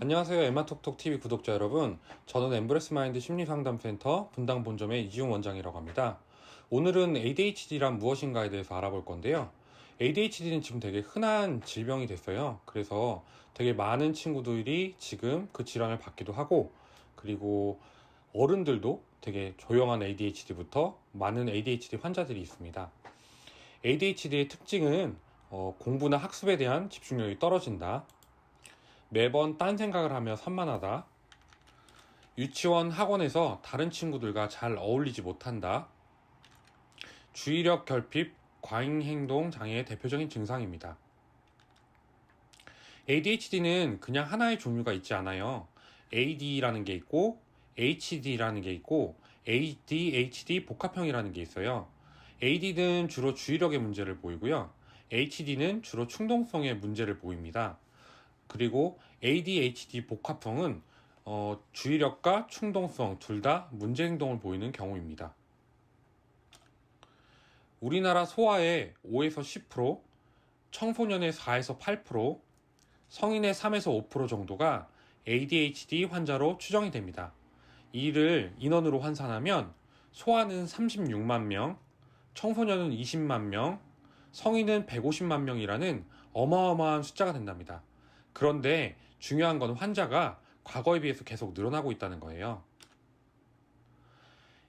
안녕하세요. 엠마톡톡TV 구독자 여러분. 저는 엠브레스마인드 심리상담센터 분당 본점의 이지용 원장이라고 합니다. 오늘은 ADHD란 무엇인가에 대해서 알아볼 건데요. ADHD는 지금 되게 흔한 질병이 됐어요. 그래서 되게 많은 친구들이 지금 그 질환을 받기도 하고, 그리고 어른들도 되게 조용한 ADHD부터 많은 ADHD 환자들이 있습니다. ADHD의 특징은 공부나 학습에 대한 집중력이 떨어진다, 매번 딴 생각을 하며 산만하다, 유치원, 학원에서 다른 친구들과 잘 어울리지 못한다, 주의력 결핍, 과잉행동 장애의 대표적인 증상입니다. ADHD는 그냥 하나의 종류가 있지 않아요. AD라는 게 있고 HD라는 게 있고 ADHD 복합형이라는 게 있어요. AD는 주로 주의력의 문제를 보이고요. HD는 주로 충동성의 문제를 보입니다. 그리고 ADHD 복합형은 주의력과 충동성 둘 다 문제 행동을 보이는 경우입니다. 우리나라 소아의 5에서 10%, 청소년의 4에서 8%, 성인의 3에서 5% 정도가 ADHD 환자로 추정이 됩니다. 이를 인원으로 환산하면 소아는 36만 명, 청소년은 20만 명, 성인은 150만 명이라는 어마어마한 숫자가 된답니다. 그런데 중요한 건 환자가 과거에 비해서 계속 늘어나고 있다는 거예요.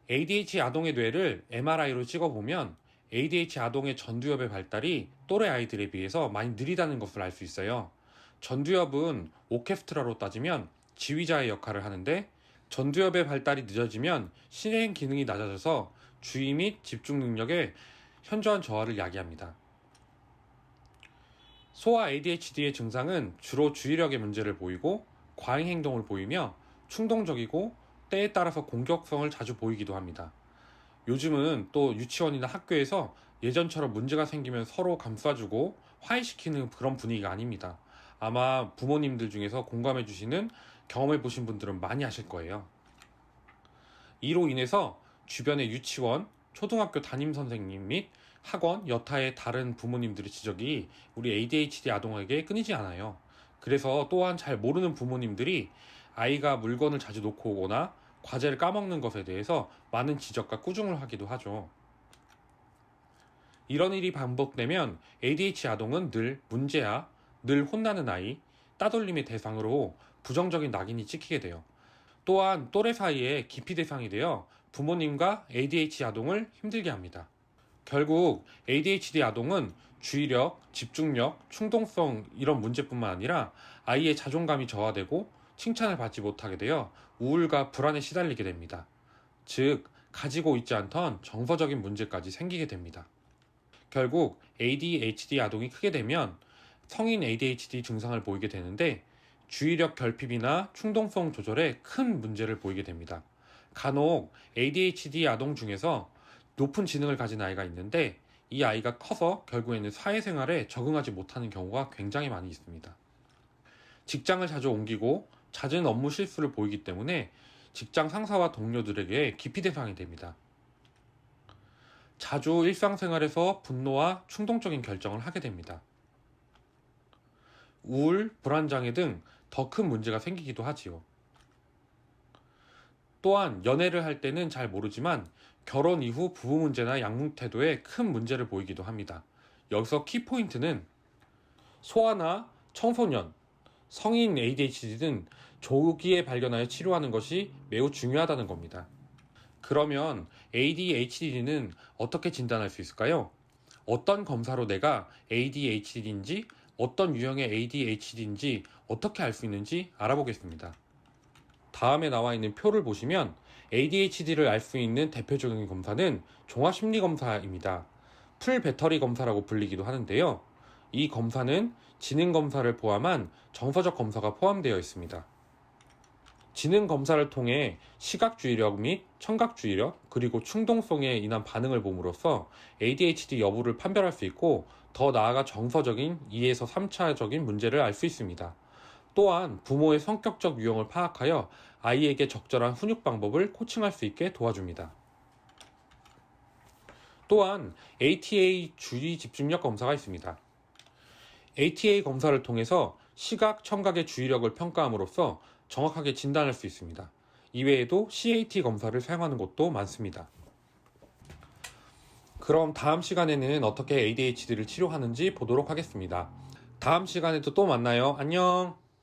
ADHD 아동의 뇌를 MRI로 찍어보면 ADHD 아동의 전두엽의 발달이 또래 아이들에 비해서 많이 느리다는 것을 알 수 있어요. 전두엽은 오케스트라로 따지면 지휘자의 역할을 하는데, 전두엽의 발달이 늦어지면 실행 기능이 낮아져서 주의 및 집중 능력에 현저한 저하를 야기합니다. 소아 ADHD의 증상은 주로 주의력의 문제를 보이고 과잉 행동을 보이며 충동적이고 때에 따라서 공격성을 자주 보이기도 합니다. 요즘은 또 유치원이나 학교에서 예전처럼 문제가 생기면 서로 감싸주고 화해시키는 그런 분위기가 아닙니다. 아마 부모님들 중에서 공감해 주시는, 경험해 보신 분들은 많이 아실 거예요. 이로 인해서 주변의 유치원, 초등학교 담임 선생님 및 학원, 여타의 다른 부모님들의 지적이 우리 ADHD 아동에게 끊이지 않아요. 그래서 또한 잘 모르는 부모님들이 아이가 물건을 자주 놓고 오거나 과제를 까먹는 것에 대해서 많은 지적과 꾸중을 하기도 하죠. 이런 일이 반복되면 ADHD 아동은 늘 문제야, 늘 혼나는 아이, 따돌림의 대상으로 부정적인 낙인이 찍히게 돼요. 또한 또래 사이에 기피 대상이 되어 부모님과 ADHD 아동을 힘들게 합니다. 결국 ADHD 아동은 주의력, 집중력, 충동성 이런 문제뿐만 아니라 아이의 자존감이 저하되고 칭찬을 받지 못하게 되어 우울과 불안에 시달리게 됩니다. 즉, 가지고 있지 않던 정서적인 문제까지 생기게 됩니다. 결국 ADHD 아동이 크게 되면 성인 ADHD 증상을 보이게 되는데, 주의력 결핍이나 충동성 조절에 큰 문제를 보이게 됩니다. 간혹 ADHD 아동 중에서 높은 지능을 가진 아이가 있는데, 이 아이가 커서 결국에는 사회생활에 적응하지 못하는 경우가 굉장히 많이 있습니다. 직장을 자주 옮기고 잦은 업무 실수를 보이기 때문에 직장 상사와 동료들에게 기피 대상이 됩니다. 자주 일상생활에서 분노와 충동적인 결정을 하게 됩니다. 우울, 불안장애 등 더 큰 문제가 생기기도 하지요. 또한 연애를 할 때는 잘 모르지만 결혼 이후 부부 문제나 양육 태도에 큰 문제를 보이기도 합니다. 여기서 키포인트는 소아나 청소년, 성인 ADHD는 조기에 발견하여 치료하는 것이 매우 중요하다는 겁니다. 그러면 ADHD는 어떻게 진단할 수 있을까요? 어떤 검사로 내가 ADHD인지, 어떤 유형의 ADHD인지 어떻게 알 수 있는지 알아보겠습니다. 다음에 나와 있는 표를 보시면 ADHD를 알 수 있는 대표적인 검사는 종합심리검사입니다. 풀 배터리 검사라고 불리기도 하는데요. 이 검사는 지능검사를 포함한 정서적 검사가 포함되어 있습니다. 지능검사를 통해 시각주의력 및 청각주의력, 그리고 충동성에 인한 반응을 봄으로써 ADHD 여부를 판별할 수 있고, 더 나아가 정서적인 2에서 3차적인 문제를 알 수 있습니다. 또한 부모의 성격적 유형을 파악하여 아이에게 적절한 훈육 방법을 코칭할 수 있게 도와줍니다. 또한 ATA 주의 집중력 검사가 있습니다. ATA 검사를 통해서 시각, 청각의 주의력을 평가함으로써 정확하게 진단할 수 있습니다. 이외에도 CAT 검사를 사용하는 곳도 많습니다. 그럼 다음 시간에는 어떻게 ADHD를 치료하는지 보도록 하겠습니다. 다음 시간에도 또 만나요. 안녕!